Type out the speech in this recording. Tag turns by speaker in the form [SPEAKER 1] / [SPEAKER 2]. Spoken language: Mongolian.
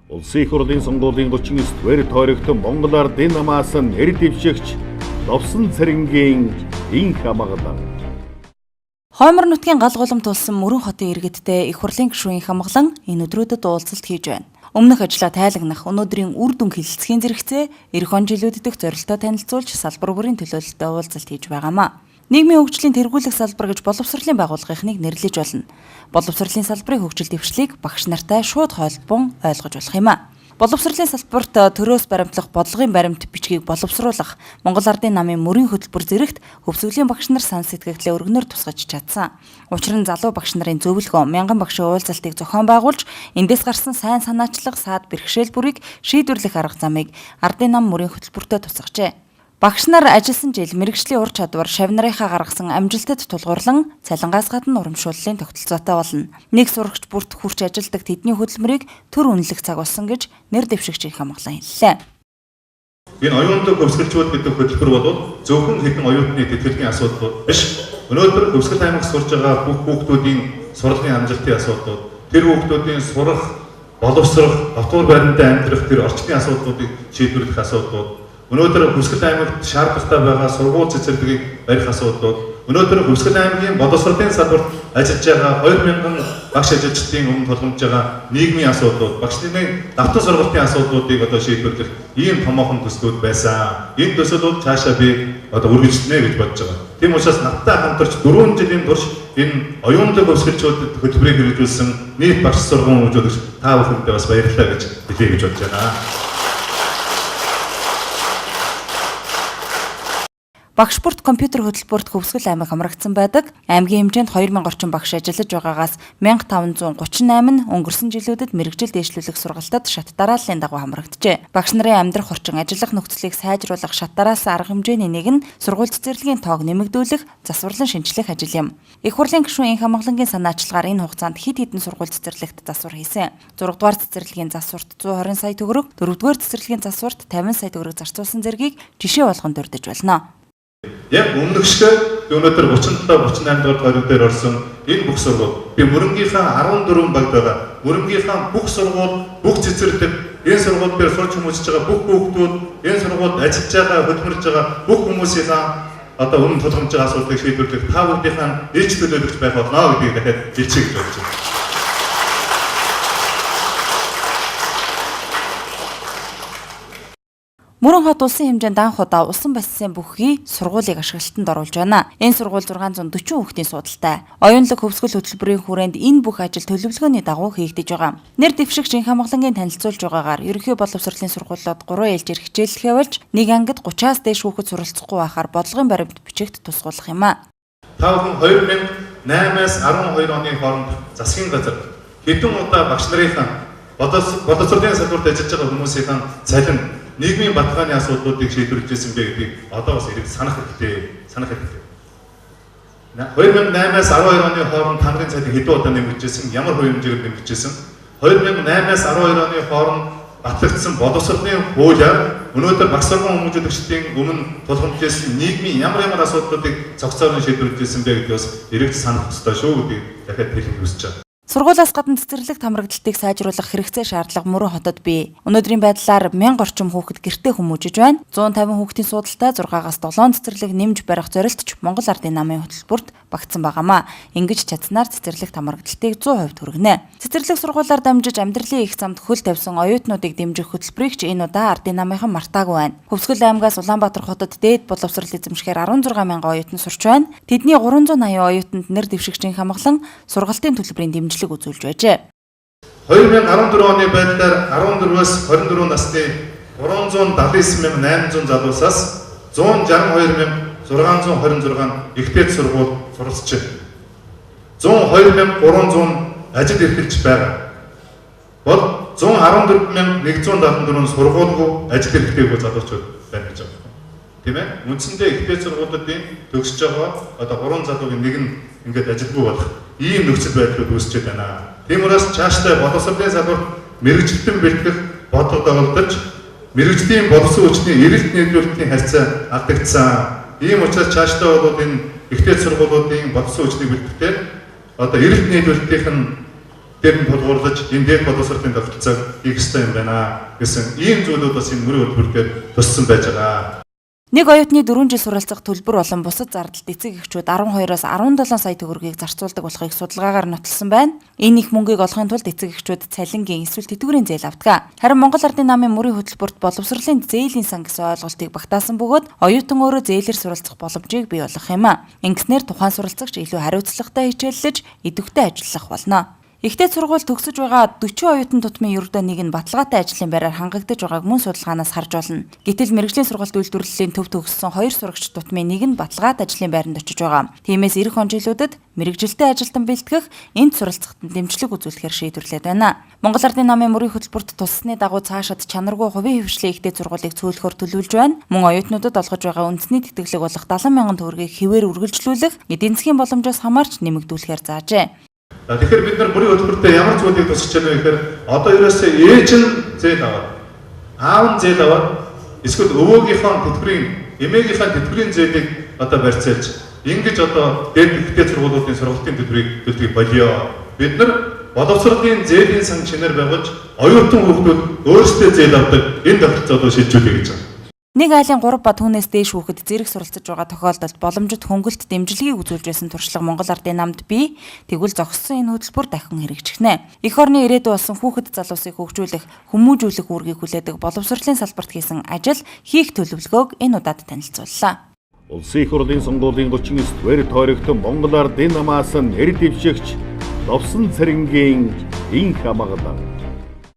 [SPEAKER 1] Улсын их хурлын сонгуулийн 39-р тойрогт Монгол Ардын намаас нэр дэвшигч Ловсон цэрэнгийн инх амгалан.
[SPEAKER 2] Хоймор нутгийн гал голом тулсан Мөрөн хотын иргэдтэй их хурлын гишүүн хамглан энэ өдрүүдэд уулзалт хийж байна. Өмнөх ажлаа тайлагнах, өнөөдрийн үр дүн хэлэлцэхийн зэрэгцээ эх он жилүүдэд дэх зорилтоо танилцуулж салбар бүрийн төлөөлөлтөд уулзалт хийж байгаамаа. Нийгмийн хөгжлийн тэргүүлэх салбар гэж боловсролын байгууллагыг нэрлэж болно. Боловсролын салбарын хөгжил дэвшлийг багш нартай шууд холбон ойлгож болох юм а. Боловсролын салбарт төрөөс баримтлах бодлогын баримт бичгийг боловсруулах Монгол Ардын намын мөрийн хөтөлбөр зэрэгт хөвсгөлийн багш нар сан сэтгэгдлээ өргөнөөр тусгаж чадсан. Учир нь залуу багш нарын зөвлөгөө мянган багшийн уулзалтыг зохион байгуулж, эндээс гарсан сайн санаачлаг саад бэрхшээл бүрийг шийдвэрлэх арга замыг Ардын нам мөрийн хөтөлбөртөө тусгажээ. Багш нар ажилласан жил мэргэжлийн ур чадвар шавнарынхаа гаргасан амжилтад тулгуурлан цалингаас гадна урамшууллын тогтолцоотой болно. Нэг сурагч бүрт хүрч ажилдаг тэдний хөдөлмөрийг төр үнэлэх цаг болсон гэж нэр дэвшигч хамглан хэллээ.
[SPEAKER 3] Энэ оюутан хөвсгөлчүүд гэдэг хөтөлбөр бол зөвхөн хэдэн оюутны тэтгэлгийн асуудал биш. Өнөөдөр Хөвсгөл аймагт сурж байгаа бүх хүүхдүүдийн сургалтын амжилтын асуудлууд, тэр хүүхдүүдийн сурах, боловсрох, дотор байрандаа амьдрах тэр орчны асуудлуудыг шийдвэрлэх асуудлууд, өнөөдөр Хөвсгөл аймагт шаардлагатай байгаа сургууль цэцэрлэгийг барих асуудлууд, өнөөдөр Хөвсгөл аймгийн боловсролын салбарт ажиллаж байгаа 2000 багш ажилчдын өмнө тулгамж байгаа нийгмийн асуудлууд, багш нарын давтан сургалтын асуудлуудыг одоо шийдвэрлэх ийм томоохон төслүүд байсан. Энэ төслүүд цаашаа би одоо үргэлжлэнэ гэж бодож байгаа. Тийм учраас надтай хамтарч 4 жилийн турш энэ оюутан хөвсгөлчүүдэд хөтөлбөрийг хэрэгжүүлсэн нийт багш сургууль үзүүлэгч та бүхэндээ бас баярлалаа гэж хэлье гэж бодож байна.
[SPEAKER 2] Багш бүрт компьютер хөтөлбөрт Хөвсгөл аймаг хамрагдсан байдаг. Аймгийн хэмжээнд 2000 орчим багш ажиллаж байгаагаас 1538 нь өнгөрсөн жилүүдэд мэргэжил дэвшлүүлэх сургалтад шат дарааллын дагуу хамрагджээ. Багш нарын амьдрах орчин ажиллах нөхцөлийг сайжруулах шат дараалсан арга хэмжээний нэг нь сургууль цэцэрлэгийн тоог нэмэгдүүлэх, засварлан шинжлэх ажил юм. Их хурлын гишүүн хамглагын санаачлагаар энэ хугацаанд хэд хэдэн сургууль цэцэрлэгт засвар хийсэн. 6 дугаар цэцэрлэгийн засварт 120 сая төгрөг, 4 дугаар цэцэрлэгийн засварт 50 сая төгрөг зарцуулсан зэргийг жишээ болгон дурдж байна.
[SPEAKER 3] Яг өмнөх шиг өнөөдөр 37-38 дугаар тойрог дээр орсон энэ бүх сургууль би мөрөнгийнхаа 14 баг байгаа. Мөрөнгийнхаа бүх сургууль, бүх цэцэрлэг, энэ сургууль дээр сурч хүмүүжж байгаа бүх хүүхдүүд, энэ сургуульд ажиллаж байгаа, хөдөлмөрж байгаа бүх хүмүүсийнхаа одоо өмнө тулгамж байгаа асуудлыг шийдвэрлэх та бүхнийхээ ээж төлөөлөгч байх болно гэдгийг дахиад хэлчихье гэж бодож байна.
[SPEAKER 2] Мөрөн хот улсын хэмжээнд анх удаа усан бассейн бүхий сургуулийг ашиглалтанд оруулж байна. Энэ сургууль 640 хүүхдийн судалтай. Оюунлаг хөвсгөл хөтөлбөрийн хүрээнд энэ бүх ажил төлөвлөгөөний дагуу хийгдэж байгаа. Нэр дэвшигч хамглагын танилцуулж байгаагаар ерөнхий боловсролын сургуулиуд 3 ээлжээр хичээллэх явуулж нэг ангид 30-аас дээш хүүхэд суралцахгүй байхаар бодлогын баримт бичигт тусгуулах юм а.
[SPEAKER 3] Та бүхэн 2008-аас 12 оны хооронд засгийн газар хэдэн удаа багш нарынхаа боловсролын салбарт ажиллаж байгаа хүмүүсийн цалин нийгмийн баталгааны асуудлуудыг шийдвэрлэж ирсэн бэ гэдгийг одоо бас ирээд санах хэрэгтэй. 2008-аас 12 оны хооронд тамгын цалин хэдэн удаа нэмэгдсэн, ямар хувь хэмжээгээр нэмэгдсэн, 2008-аас 12 оны хооронд батлагдсан боловсролын хуулиар өнөөдөр багш сургууль хүмүүжүүлэгчдийн өмнө тулгамжлсан нийгмийн ямар асуудлуудыг цогцоор шийдвэрлэж ирсэн бэ гэдгийг бас ирээд санах хэрэгтэй шүү гэдгийг дахиад хэлэх хүсэж байна.
[SPEAKER 2] Сургуулиас гадна цэцэрлэгт хамрагдалтыг сайжруулах хэрэгцээ шаардлага Мөрөн хотод бий. Өнөөдрийн байдлаар 1000 орчим хүүхэд гэртээ хүмүүжиж байна. 150 хүүхдийн судалтай 6-аас 7 цэцэрлэг нэмж барих зорилтч Монгол Ардын намын хөтөлбөрт багтсан байгаамаа. Ингэж чадсанаар цэцэрлэгт хамрагдалтыг 100% түргэнэ. Цэцэрлэг сургуулиар дамжиж амьдралын их замд хөл тавьсан оюутнуудыг дэмжих хөтөлбөрийг ч энэ удаа Ардын намынхан мартаагүй байна. Хөвсгөл аймгаас Улаанбаатар хотод дээд боловсрол эзэмшгээр 16000 оюутан сурч байна. Тэдний 380 оюутанд нэр дэвшигчийн хамглан сургалтын төлбөрийн дэмжлэг үзүүлж байжээ.
[SPEAKER 3] 2014 оны байдлаар 14-өөс 24 насны 379,800 залуусаас 162,626 ихтэй сургууль суралцж байна. 102,300 ажил эрхэлж байгаа. Бол 114,174 сургуулгүй ажил эрхлээгүй залуучууд байна гэж байна. Тийм ээ? Үндсэндээ ихтэй сургуулиудын төгсөж байгаа одоо 3 залуугийн нэг нь ингээд ажилгүй болох ийм нөхцөл байдлууд үүсчихэд байна. Тиймээс цаашдаа боловсролын салбарт мэрэгчлэн бэлтгэх бодлого доголдож мэрэгжлийн боловсон хүчний эрэлт нийлүүлэлтийн харьцаа алдагдсан. Ийм учраас цаашдаа бол энэ ихтэй сургуулиудын боловсон хүчний бэлтгэхдээ одоо эрэлт нийлүүлэлтийн тэр нь тулгуурлаж энэ дээд боловсролын тогтолцоог хийх ёстой юм байна гэсэн ийм зүйлүүд бас энэ мөрийн хөтөлбөр дээр туссан байж байгаа.
[SPEAKER 2] Нэг оюутны 4 жил суралцах төлбөр болон бусад зардалд эцэг эхчүүд 12-оос 17 сая төгрөгийг зарцуулдаг болохыг судалгаагаар нотолсон байна. Энэ их мөнгийг олохын тулд эцэг эхчүүд цалингийн эсвэл тэтгэврийн зээл авдаг. Харин Монгол Ардын намын мөрийн хөтөлбөрт боловсролын зээлийн сан гэсэн ойлголтыг багтаасан бөгөөд оюутан өөрөө зээлээр суралцах боломжийг бий болгох юм а. Ингэснээр тухайн суралцагч илүү хариуцлагатай хичээллэж идэвхтэй ажиллах болно. Ихтэй сургууль төгсөж байгаа 40 оюутан тутмын ердөө нэг нь баталгаатай ажлын байраар хангагдаж байгааг мөн судалгаанаас харж болно. Гэтэл мэрэгжлийн сургалт үйлдвэрлэлийн төв төгссөн 2 сурагч тутмын нэг нь баталгаат ажлын байранд очиж байгаа. Тиймээс эх он жилүүдэд мэрэгжилтэй ажилтан бэлтгэх, энд суралцахад дэмжлэг үзүүлэхээр шийдвэрлээд байна. Монгол Ардын намын мөрийн хөтөлбөрт туссны дагуу цаашид чанаргүй хувийн хвшлийн ихтэй сургуулийг цөөлөхөөр төлөвлөж байна. Мөн оюутнуудад олгож байгаа үндэсний тэтгэлэг болох 70,000 төгрөгийг хэвээр үргэлжлүүлэх, эдийн засгийн боломжоос хамаарч нэмэгдүүлэхээр заажээ.
[SPEAKER 3] Тэгэхээр бид нар мөрийн хөтөлбөртөө ямар зүйлийг тусгаж байна вэ гэхээр одоо ерөөсөө ээж нь зээл аваад, аав нь зээл аваад, эсвэл өвөөгийнхөө тэтгэврийн, эмээгийнхээ тэтгэврийн зээлийг одоо барьцаалж, ингэж одоо дээд ихтэй сургуулиудын сургалтын тэтгэврийг төлөхийг болио. Бид нар боловсролын зээлийн сан шинээр байгуулж, оюутан хүүхдүүд өөрсдөө зээл авдаг энэ тогтолцоодоо шилжүүлэе гэж байна.
[SPEAKER 2] Нэг айлын 3 ба түүнээс дээш хүүхэд зэрэг суралцж байгаа тохиолдолд боломжит хөнгөлт дэмжлэгийг үзүүлж байсан туршлага Монгол Ардын намд бий. Тэгвэл зогссон энэ хөтөлбөр дахин хэрэгжихнэ. Эх орны ирээдүй болсон хүүхэд залуусыг хөгжүүлэх, хүмүүжүүлэх үүргийг хүлээдэг боловсролын салбарт хийсэн ажил, хийх төлөвлөгөөг энэ удаад танилцууллаа.
[SPEAKER 1] Улсын их хурлын сонгуулийн 39-р бэр тойрогтон Монгол Ардын намаас нэр дэвшигч Ловсон цэрэнгийн инх хамгаалал